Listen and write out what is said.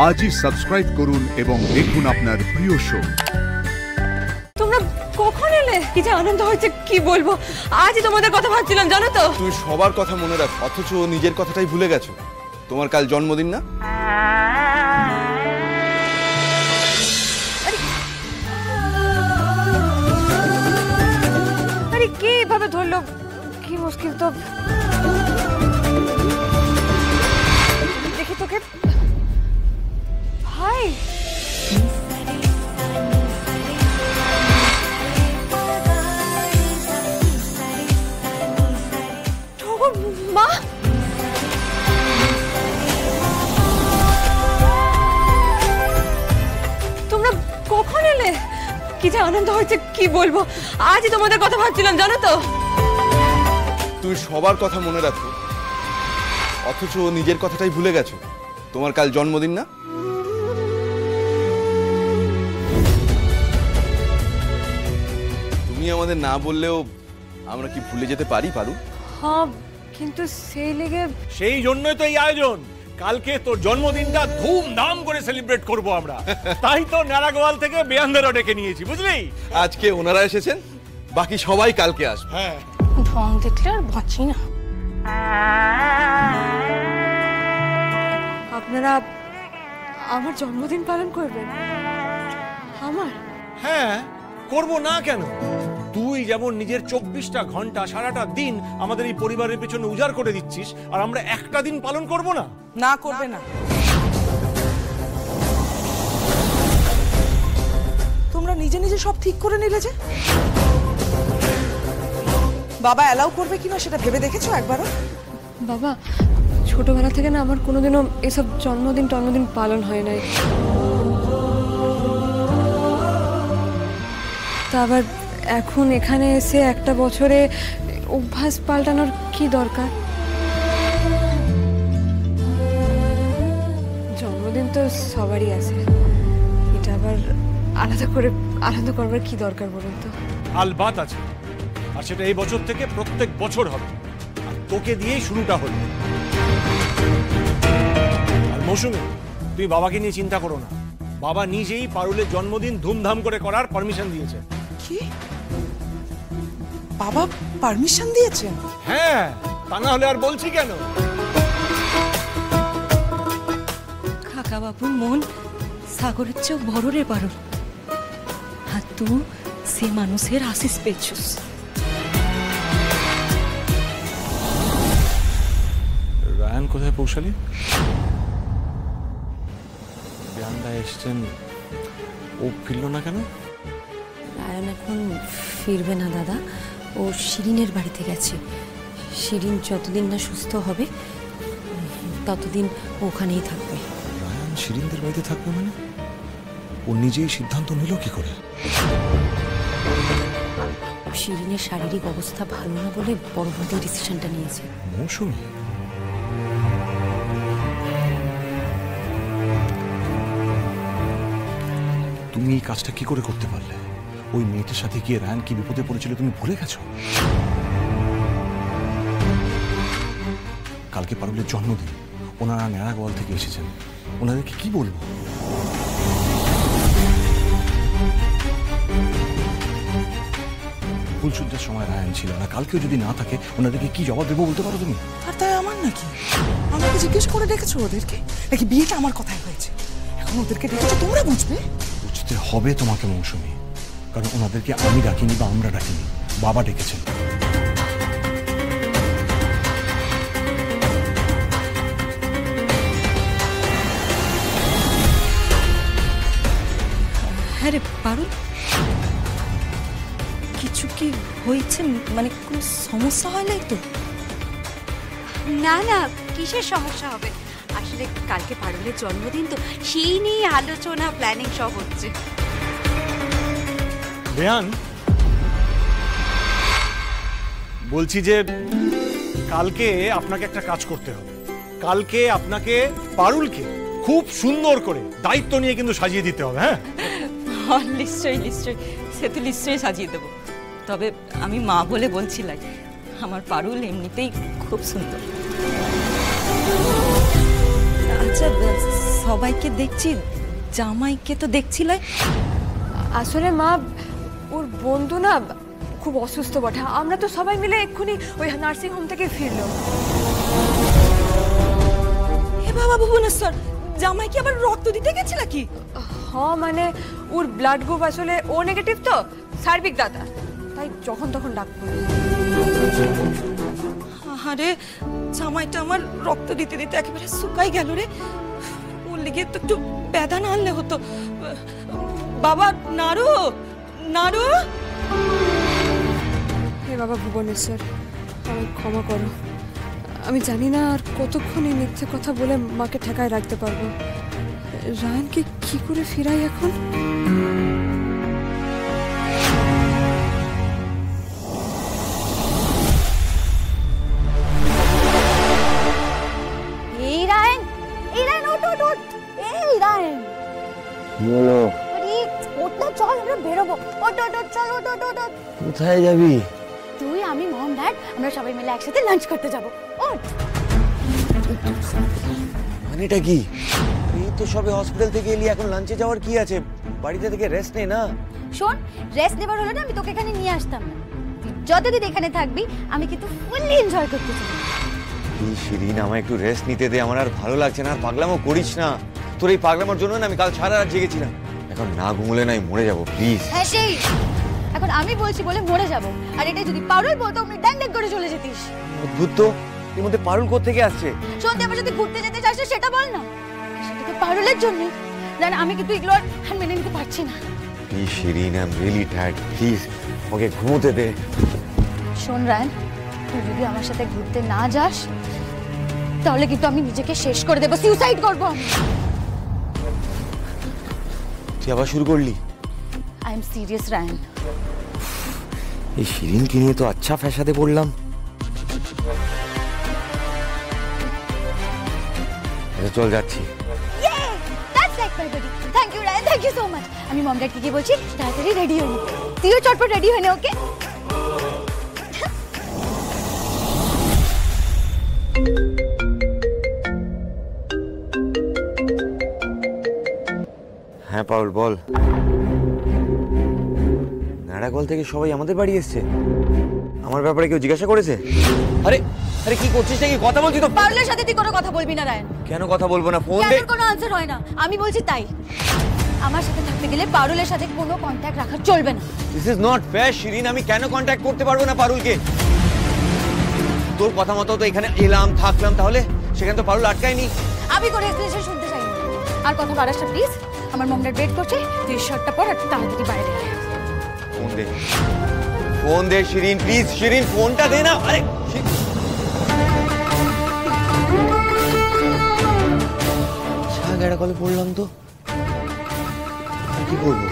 আজই সাবস্ক্রাইব করুন এবং দেখুন আপনার প্রিয় শো। তোমরা কখন এলে? কি যে আনন্দ হয়েছে কি বলবো। আজই তোমাদের কথা ভাবছিলাম জানো তো। তুমি সবার কথা মনে রাখো, অথচ নিজের কথাটাই ভুলে গেছো। তোমার কাল জন্মদিন না? আরে কে এভাবে ধরলো, কি মুশকিল তো। দেখি তোকে। ভাই মা, তোমরা কখন এলে? কি যে আনন্দ হয়েছে কি বলবো। আজই তোমাদের কথা ভাবছিলাম জানো তো। তুমি সবার কথা মনে রাখো, অথচ নিজের কথাটাই ভুলে গেছো। তোমার কাল জন্মদিন না? তুমি আমাদের না বললেও আমরা কি ভুলে যেতে পারি পারু? হ্যাঁ, কিন্তু সেই জন্যই তো এই আয়োজন। কালকে তোর জন্মদিনটা ধুমধাম করে সেলিব্রেট করব আমরা। তাই তো নারাগোয়াল থেকে বেয়ান্দারা ডেকে নিয়েছি, বুঝলি? আজকে ওনারা এসেছেন, বাকি সবাই কালকে আসবে। হ্যাঁ, ঢং দেখলে আর বাঁচি না। আপনারা আমার জন্মদিন পালন করবেন? আমার? হ্যাঁ, করব না কেন? তুই যেমন নিজের 24টা ঘন্টা সারাটা দিন আমাদের এই পরিবারের পেছনে উজাড় করে দিচ্ছিস, আর আমরা একটা দিন পালন করব না? না, করবে না। তোমরা নিজে নিজে সব ঠিক করে নিলে যে। বাবা অ্যালাউ করবে কিনা সেটা ভেবে দেখেছো একবারও? বাবা, ছোটবেলা থেকে না আমার কোনোদিনও এসব জন্মদিন পালন হয় নাই। তা আবার এখন এখানে এসে একটা বছরে অভ্যাস পাল্টানোর কি দরকার? জন্মদিন তো সবারই আছে, এটা আবার আলাদা করবার কি দরকার বলুন তো? আলবাত আছে, আর সেটা এই বছর থেকে প্রত্যেক বছর হবে। আর তোকে দিয়েই শুরুটা হলো। আর মৌসুমী, তুই বাবাকে নিয়ে চিন্তা করো না। বাবা নিজেই পারুলের জন্মদিন ধুমধাম করে করার পারমিশন দিয়েছে। কি? বাবা পারমিশন দিয়েছেন? হ্যাঁ, তা না হলে আর বলছি কেন? কাকা বাবুর মন সাগরের চেয়েও বড় রে পারুল। আর তুই সে মানুষের আশিস পেয়েছিস। রায়ান কোথায় পৌঁছালি? বেয়ান্দা এসছেন, ও ফিরল না কেন? রায়ান এখন ফিরবে না দাদা, ও শিরিনের বাড়িতে গেছে। শিরিন যতদিন না সুস্থ হবে ততদিন ওখানেই থাকবে। রায়ান শিরিনদের বাড়িতে থাকবে মানে? ও নিজেই সিদ্ধান্ত নিল কি করে? শিরিনের শারীরিক অবস্থা ভালো না বলে বড় বড় ডিসিশনটা নিয়েছে। মৌসুমী, তুমি এই কাজটা কি করে করতে পারলে? ওই মেয়েটার সাথে গিয়ে রায়ান কি বিপদে পড়েছিল তুমি ভুলে গেছো? কালকে পারুলের জন্মদিন, ওনারা নারাগোয়াল থেকে এসেছেন, ওনাদেরকে কি বলবো? ফুলসজ্জার সময় রায়ান ছিল না, কালকেও যদি না থাকে ওনাদেরকে কি জবাব দেবো বলতে পারো তুমি? আর তাই আমার নাকি? আমাকে জিজ্ঞেস করে ডেকেছো ওদেরকে? নাকি বিয়েটা আমার কথাই হয়েছে? এখন ওদেরকে ডেকেছো, তোমরা বুঝবে। বুঝতে হবে তোমাকে মৌসুমী, কারণ ওনাদেরকে আমি ডাকিনি বা আমরা ডাকিনি, বাবা ডেকেছেন। হ্যাঁ রে পারুল, কিছু কি হয়েছে? মানে কোনো সমস্যা হয় নাই তো? না না, কিসের সমস্যা হবে? আসলে কালকে পারুলের জন্মদিন তো, সেই নিয়ে আলোচনা প্ল্যানিং সব হচ্ছে। বেয়ান, বলছি যে কালকে আপনাকে একটা কাজ করতে হবে। কালকে আপনাকে পারুলকে খুব সুন্দর করে দায়িত্ব নিয়ে কিন্তু সাজিয়ে দিতে হবে। হ্যাঁ, নিশ্চয়ই, সে তো নিশ্চয়ই সাজিয়ে দেবো। তবে আমি মা বলে বলছিলাম, আমার পারুল এমনিতেই খুব সুন্দর। আচ্ছা সবাইকে দেখছি, জামাইকে তো দেখছিলে। আসলে মা, ওর বন্ধু না খুব অসুস্থ বটে। আমরা তো সবাই মিলে এক্ষুনি ওই নার্সিং হোম থেকে ফিরলো। হে বাবা ভুবনেশ্বর, জামাই কি আবার রক্ত দিতে গেছে নাকি? হ্যাঁ মানে ওর ব্লাড গ্রুপ আসলে ও নেগেটিভ, তো সার্বিক দাতা, তাই যখন তখন ডাকবো। আরে জামাইটা আমার রক্ত দিতে দিতে একেবারে শুকাই গেল রে। ওর লেগে তো একটু বেদনা আনলে হতো। বাবা নাড়ু, নাড়ু। হে বাবা ভুবনেশ্বর, আমায় ক্ষমা করো। আমি জানি না আর কতক্ষণ এই মিথ্যে কথা বলে মাকে ঠেকায় রাখতে পারবো। রায়ানকে কি করে ফিরাই এখন? এই রায়ন, ওঠ ওঠ ওঠ। এই রায়ন, বলো, আরে ওঠ না, চল আমরা বেরোবো। ওঠ ওঠ ওঠ, চল ওঠ ওঠ ওঠ ওঠ। কোথায় যাবি? তুই, আমি, মম, ড্যাড আমরা সবাই মিলে একসাথে লাঞ্চ করতে যাব। ওঠ। মানেটা কি? এই তো সবে হসপিটাল থেকে এলি, এখন লাঞ্চে যাওয়ার কি আছে? বাড়িতে থেকে রেস্ট নে না। শোন, রেস্ট নেবার হলে না আমি তোকে এখানে নিয়ে আসতাম না। তুই যতদিন এখানে থাকবি আমি কিন্তু ফুললি এনজয় করতে চাই। এই শিরিন, আমায় একটু রেস্ট নিতে দে, আমার আর ভালো লাগছে না। আর পাগলামো করিস না। তোর এই পাগলামোর জন্য না আমি কাল সারা রাত জেগেছিলাম। এখন না ঘুমলে নাই মরে যাবো, প্লিজ। হ্যাঁ সেই, এখন আমি বলছি বলে মরে যাব। আর এটা যদি পারুল বলতো আমি ড্যাং ড্যাং করে চলে যেতিস। অদ্ভুত তো, এর মধ্যে পারুল কোত্থেকে আসছে? শোন, তুই আমার সাথে ঘুরতে যেতে চাস সেটা বল না। সেটা তো পারুলের জন্য। জান, আমি কিন্তু এগুলো আর মেনে নিতে পারছি না। এই Shirin, I am really tired, please okay ঘুমোতে দে। শোন রায়ন, তুই যদি আমার সাথে ঘুরতে না যাস তাহলে কিন্তু আমি নিজেকে শেষ করে দেবো, সুইসাইড করবো আমি। তুই আবার শুরু করলি? I am serious Rayan. এই শিরিনকে নিয়ে তো আচ্ছা ফ্যাসাদে পড়লাম। আচ্ছা চল, যাচ্ছি। That's like my buddy. Thank you Ryan, thank you so much. আমি মম ড্যাডকে গিয়ে বলছি তাড়াতাড়ি রেডি হয়ে নে। তুইও চটপট রেডি হয়ে নে, ওকে? হ্যাঁ পাউল বল। নাড়াগোল থেকে সবাই আমাদের বাড়ি এসছে। আমার ব্যাপারে কেউ জিজ্ঞাসা করেছে? আরে আরে কি করছিস নাকি? কথা বলছি তো। পারুলের সাথে তুই কোনো কথা বলবি না রায়ন। কেন কথা বলবো না? ফোন দে। কেন কোনো আনসার হয় না? আমি বলছি তাই। আমার সাথে থাকতে গেলে পারুলের সাথে কোনো কন্ট্যাক্ট রাখা চলবে না। This is not fair Shirin. আমি কেন কন্ট্যাক্ট করতে পারবো না পারুলকে? তোর কথা মতো তো এখানে এলাম, থাকলাম, তাহলে সেখানে তো পারুল আটকায়নি। আমি কোনো এক্সপ্লেনেশন শুনতে চাই না। আর কথা বাড়াস না প্লিজ। আমার মম ড্যাড ওয়েট করছে। তুই শার্টটা পর আর তাড়াতাড়ি বাইরে আয়। ফোন দে, ফোন দে শিরিন, প্লিজ। শিরিন ফোনটা দে না। আরে গেড়া কলে পড়লাম তো, কি করবো?